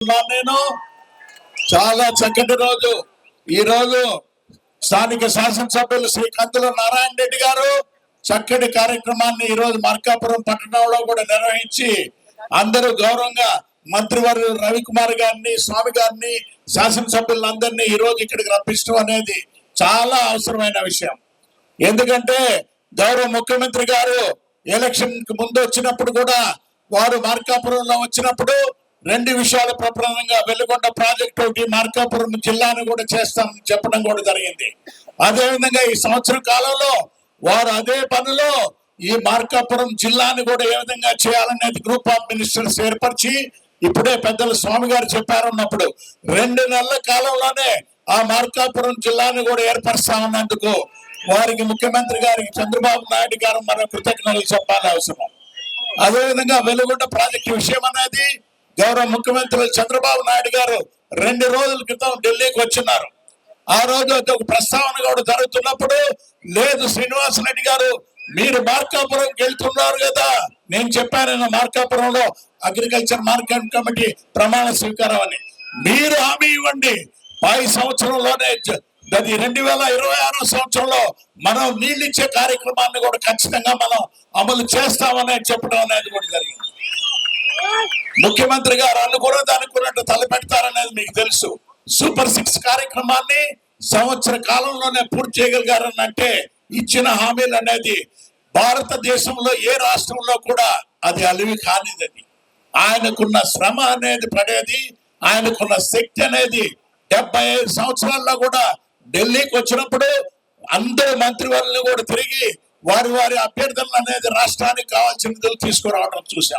నేను చాలా చక్కటి రోజు ఈ రోజు స్థానిక శాసనసభ్యులు శ్రీ కందుల నారాయణ రెడ్డి గారు చక్కటి కార్యక్రమాన్ని ఈ రోజు మార్కాపురం పట్టణంలో కూడా నిర్వహించి అందరూ గౌరవంగా మంత్రివర్యులు రవికుమార్ గారిని స్వామి గారిని శాసనసభ్యులందరినీ ఈ రోజు ఇక్కడికి రప్పించడం అనేది చాలా అవసరమైన విషయం. ఎందుకంటే గౌరవ ముఖ్యమంత్రి గారు ఎలక్షన్ కి ముందు వచ్చినప్పుడు కూడా వారు మార్కాపురంలో వచ్చినప్పుడు రెండు విషయాలు ప్రధానంగా వెలుగొండ ప్రాజెక్టు ఒకటి మార్కాపురం జిల్లాను కూడా చేస్తామని చెప్పడం కూడా జరిగింది. అదేవిధంగా ఈ సంవత్సర కాలంలో వారు అదే పనిలో ఈ మార్కాపురం జిల్లాను కూడా ఏ విధంగా చేయాలనేది గ్రూప్ ఆఫ్ మినిస్టర్స్ ఏర్పరిచి ఇప్పుడే పెద్దలు స్వామి గారు చెప్పారన్నప్పుడు 2 నెలల కాలంలోనే ఆ మార్కాపురం జిల్లాను కూడా ఏర్పరుస్తామన్నందుకు వారికి ముఖ్యమంత్రి గారికి చంద్రబాబు నాయుడు గారు మన కృతజ్ఞతలు చెప్పాలి అవసరం. అదేవిధంగా వెలుగొండ ప్రాజెక్టు విషయం అనేది గౌరవ ముఖ్యమంత్రి చంద్రబాబు నాయుడు గారు 2 రోజుల క్రితం ఢిల్లీకి వచ్చినారు. ఆ రోజు ఒక ప్రస్తావన కూడా జరుగుతున్నప్పుడు లేదు శ్రీనివాసరెడ్డి గారు మీరు మార్కాపురంకి వెళ్తున్నారు కదా, నేను చెప్పాను మార్కాపురంలో అగ్రికల్చర్ మార్కెట్ కమిటీ ప్రమాణ స్వీకారం అని, మీరు హామీ ఇవ్వండి 10 సంవత్సరంలోనే అది 2026 సంవత్సరంలో మనం నీళ్ళు ఇచ్చే కార్యక్రమాన్ని కూడా ఖచ్చితంగా మనం అమలు చేస్తామని చెప్పడం అనేది కూడా జరిగింది. ముఖ్యమంత్రి గారు అనుకున్నట్టు తలపెడతారనేది మీకు తెలుసు. సూపర్ 6 కార్యక్రమాన్ని సంవత్సర కాలంలోనే పూర్తి చేయగలిగారని అంటే ఇచ్చిన హామీలు అనేది భారతదేశంలో ఏ రాష్ట్రంలో కూడా అది అలివి కానిదని, ఆయనకున్న శ్రమ అనేది పడేది, ఆయనకున్న శక్తి అనేది 75 సంవత్సరాల్లో కూడా ఢిల్లీకి వచ్చినప్పుడు అందరు మంత్రివర్యులను కూడా తిరిగి వారి అభ్యర్థులను అనేది రాష్ట్రానికి కావాల్సిన నిధులు తీసుకురావడం చూసాం.